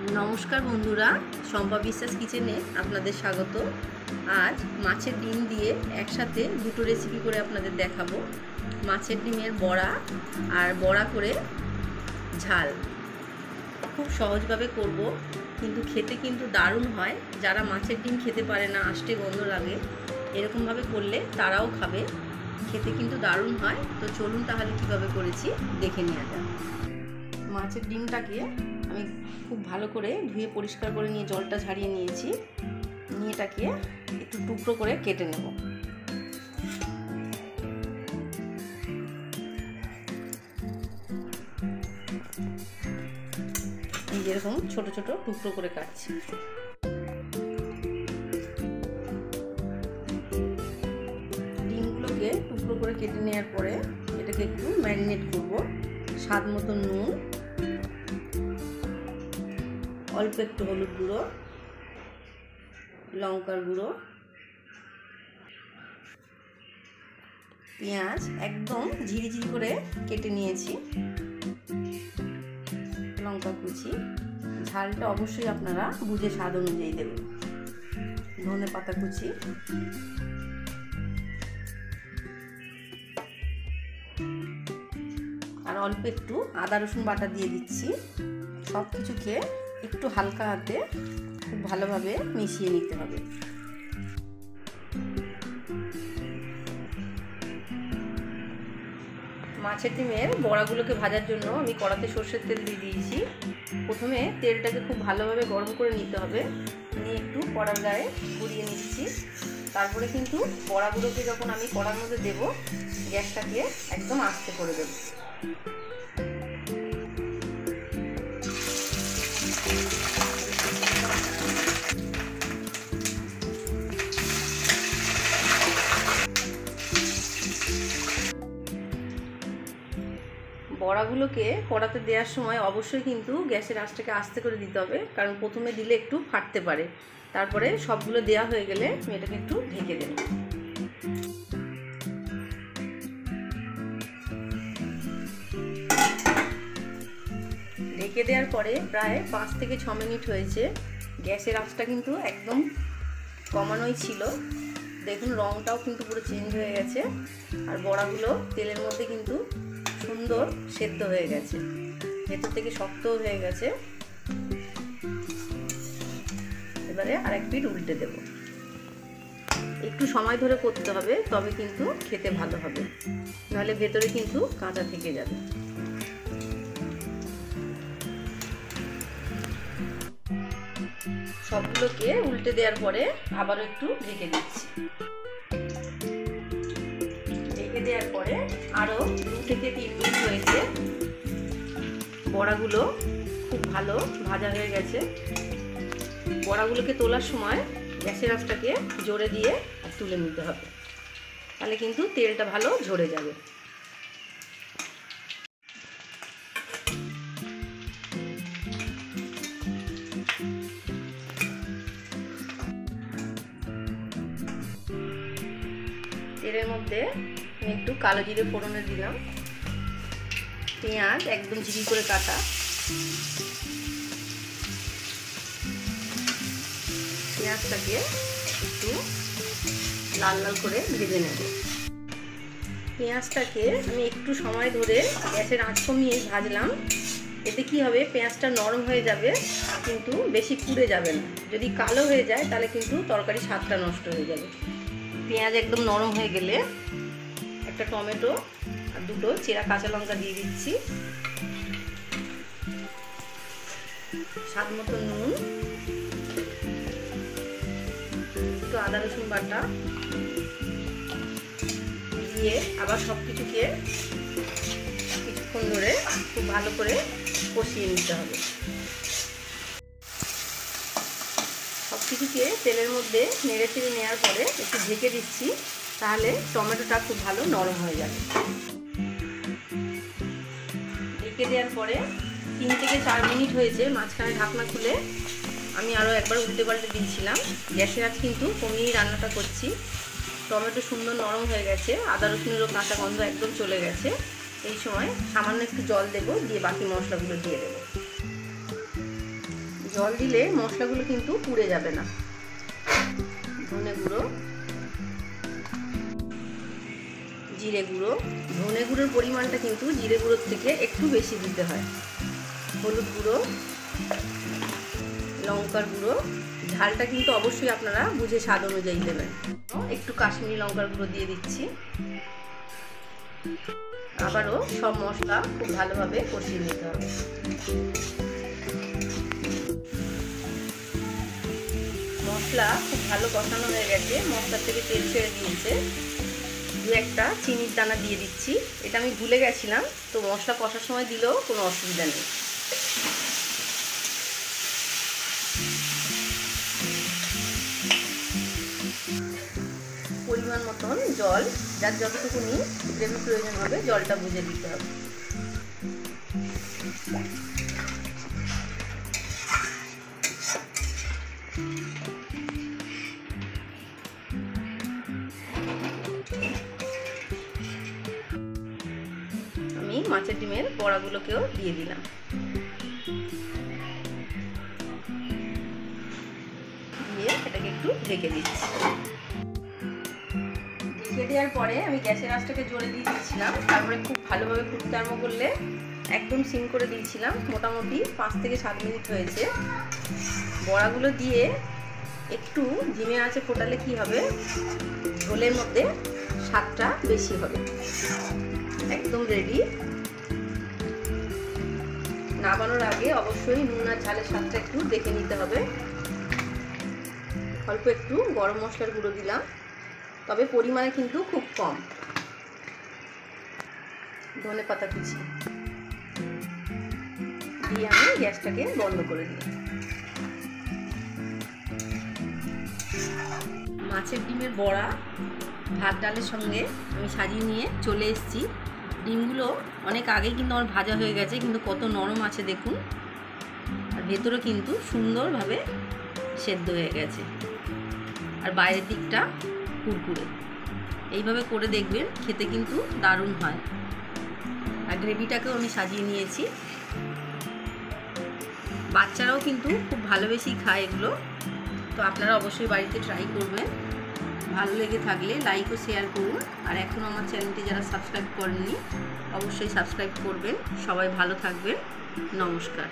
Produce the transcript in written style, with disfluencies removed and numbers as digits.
नमस्कार बंधुरा सम्पा विश्वास किचेने आपनादेर स्वागत। आज माछेर डिम दिए एकसाथे दुटो रेसिपि करे आपनादेर देखाबो। माछेर डिमेर बड़ा और बड़ा करे झाल खूब सहजभावे करब, किन्तु खेते किन्तु दारुण हय। जारा माछेर डिम खेते पारे ना, आष्टे गन्ध लागे, एरकम भावे करले ताराओ खाबे, खेते किन्तु दारुण हय। तो चलुन ताहले किभाबे करेछि देखे नेওয়া যাক। माछेर डिमटाके আমি খুব ভালো করে ধুয়ে পরিষ্কার করে নিয়ে জলটা ঝরিয়ে নিয়েছি। নিয়ে এটাকে একটু টুকরো করে কেটে নেব। এই যেরকম ছোট ছোট টুকরো করে কাটছি। ডিমগুলোকে টুকরো করে কেটে নেওয়ার পরে এটাকে একটু ম্যারিনেট করব। স্বাদ মতো নুন, অল্প একটু হলুদ গুঁড়ো, লঙ্কার গুঁড়ো, পেঁয়াজ একদম ঝিরিঝিরি করে কেটে নিয়েছি, লঙ্কা কুচি, ঝালটা অবশ্যই আপনারা বুঝে স্বাদ অনুযায়ী দেবেন, ধনে পাতা কুচি, আর অল্প একটু আদা রসুন বাটা দিয়ে দিচ্ছি। সব কিছুকে একটু হালকা হাতে খুব ভালোভাবে মিশিয়ে নিতে হবে। মাছের ডিমের বড়াগুলোকে ভাজার জন্য আমি কড়াতে সরষের তেল দিয়ে দিয়েছি। প্রথমে তেলটাকে খুব ভালোভাবে গরম করে নিতে হবে, নিয়ে একটু কড়ার গায়ে ঘুরিয়ে নিচ্ছি। তারপরে কিন্তু বড়াগুলোকে যখন আমি কড়ার মধ্যে দেব, গ্যাসটাকে একদম আস্তে করে দেব। বড়াগুলোকে কড়াতে দেওয়ার সময় অবশ্যই কিন্তু গ্যাসের আঁচটাকে আস্তে করে দিতে হবে, কারণ প্রথমে দিলে একটু ফাটতে পারে। তারপরে সবগুলো দেওয়া হয়ে গেলে আমি এটাকে একটু ঢেকে দেব। ঢেকে দেওয়ার পরে প্রায় 5 থেকে 6 মিনিট হয়েছে। গ্যাসের আঁচটা কিন্তু একদম কমানোই ছিল। দেখুন রঙটাও কিন্তু পুরো চেঞ্জ হয়ে গেছে, আর বড়াগুলো তেলের মধ্যে কিন্তু সুন্দর সেদ্ধ হয়ে গেছে, ভেতর থেকে শক্তও হয়ে গেছে। এবারে আরেক পিঠ উল্টে দেব। একটু সময় ধরে করতে হবে, তবে কিন্তু খেতে ভালো হবে, নাহলে ভেতরে কিন্তু কাঁচা থেকে যাবে। সবগুলোকে উল্টে দেওয়ার পরে আবারও একটু ঢেকে দিচ্ছি। দেওয়ার পরে আরো 2 থেকে 3 মিনিট হয়েছে। বড়াগুলো খুব ভালো ভাজা হয়ে গেছে। বড়াগুলোকে তোলার সময় গ্যাসের আঁচটাকে জোরে দিয়ে তুলে নিতে হবে, তাহলে কিন্তু তেলটা ভালো ঝরে যাবে। তেলের মধ্যে আমি একটু কালো জিরে ফোড়নে দিলাম, পেঁয়াজ একদম ঝিরি করে কাটা, পেঁয়াজটাকে একটু লাল লাল করে ভেজে নেব। পেঁয়াজটাকে আমি একটু সময় ধরে গ্যাসের আঁচ কমিয়ে ভাজলাম। এতে কি হবে, পেঁয়াজটা নরম হয়ে যাবে, কিন্তু বেশি পুড়ে যাবে না। যদি কালো হয়ে যায় তাহলে কিন্তু তরকারির স্বাদটা নষ্ট হয়ে যাবে। পেঁয়াজ একদম নরম হয়ে গেলে একটা টমেটো আর 2টো চেরা কাঁচা লঙ্কা দিয়ে দিচ্ছি, স্বাদ মতো নুন, একটু আদা রসুন বাটা দিয়ে আবার সব কিছুকে কিছুক্ষণ ধরে খুব ভালো করে কষিয়ে নিতে হবে। সব কিছুকে তেলের মধ্যে নেড়ে চেড়ে নেওয়ার পরে একটু ঢেকে দিচ্ছি, তাহলে টমেটোটা খুব ভালো নরম হয়ে যাবে। ঢেকে দেওয়ার পরে 3 থেকে 4 মিনিট হয়েছে। মাঝখানে ঢাকনা খুলে আমি আরও একবার উল্টে পাল্টে দিয়েছিলাম। গ্যাসের আঁচ কিন্তু কমিয়েই রান্নাটা করছি। টমেটো সুন্দর নরম হয়ে গেছে, আদা রসুনেরও কাঁচা গন্ধ একদম চলে গেছে। এই সময় সামান্য একটু জল দেব, দিয়ে বাকি মশলাগুলো দিয়ে দেবো। জল দিলে মশলাগুলো কিন্তু পুড়ে যাবে না। ধনে গুঁড়ো, জিরে গুঁড়ো, ধনে গুঁড়োর পরিমাণটা কিন্তু জিরে গুঁড়োর থেকে একটু বেশি দিতে হয়। হলুদ গুঁড়ো, লঙ্কার গুঁড়ো, ঝালটা কিন্তু অবশ্যই আপনারা বুঝে স্বাদ অনুযায়ী দেবেন। একটু কাশ্মীরি লঙ্কার গুঁড়ো দিয়ে দিচ্ছি। আবারও সব মশলা খুব ভালোভাবে কষিয়ে নিতে হবে। মশলা খুব ভালো কষানো হয়ে গেছে, মশলা থেকে তেল ছেড়ে দিয়েছে। দু একটা চিনির দানা দিয়ে দিচ্ছি। এটা আমি ভুলে গেছিলাম, তো মশলা কষার সময় দিলেও কোনো অসুবিধা নেই। পরিমাণ মতন জল, যার যতটুকুনি গ্রেভি প্রয়োজন হবে জলটা বুঝে দিতে হবে। আমি মাছের ডিমের বড়াগুলোকেও দিয়ে দিলাম। দিয়ে এটাকে একটু ঢেকে দিচ্ছি। ঢেকে দেওয়ার পরে আমি গ্যাসের আঁচটাকে জোরে দিয়ে দিয়েছিলাম। তারপরে খুব ভালোভাবে ফুটতে আরম্ভ করলে একদম সিম করে দিয়েছিলাম। মোটামুটি 5 থেকে 7 মিনিট হয়েছে। বড়াগুলো দিয়ে একটু ধিমে আঁচে ফোটালে কি হবে, ঝোলের মধ্যে স্বাদটা বেশি হবে। একদম রেডি। নামানোর আগে অবশ্যই নুন আর ঝালের স্বাদটা একটু দেখে নিতে হবে। অল্প একটু গরম মশলার গুঁড়ো দিলাম, তবে পরিমাণে কিন্তু খুব কম। ধনে পাতা কুচি দিয়ে আমি গ্যাসটাকে বন্ধ করে দিই। মাছের ডিমের বড়া ভাত ডালের সঙ্গে আমি সাজিয়ে নিয়ে চলে এসেছি। ডিমগুলো অনেক আগেই কিন্তু আমার ভাজা হয়ে গেছে, কিন্তু কত নরম আছে দেখুন, আর ভেতরে কিন্তু সুন্দরভাবে সেদ্ধ হয়ে গেছে, আর বাইরের দিকটা কুরকুরে। এইভাবে করে দেখবেন, খেতে কিন্তু দারুণ হয়। আর গ্রেভিটাকেও আমি সাজিয়ে নিয়েছি। বাচ্চারাও কিন্তু খুব ভালোবেসেই খায় এগুলো, তো আপনারা অবশ্যই বাড়িতে ট্রাই করবেন। ভালো লেগে থাকলে লাইক ও শেয়ার করুন। আর এখনও আমার চ্যানেলটি যারা সাবস্ক্রাইব করেননি অবশ্যই সাবস্ক্রাইব করবেন। সবাই ভালো থাকবেন। নমস্কার।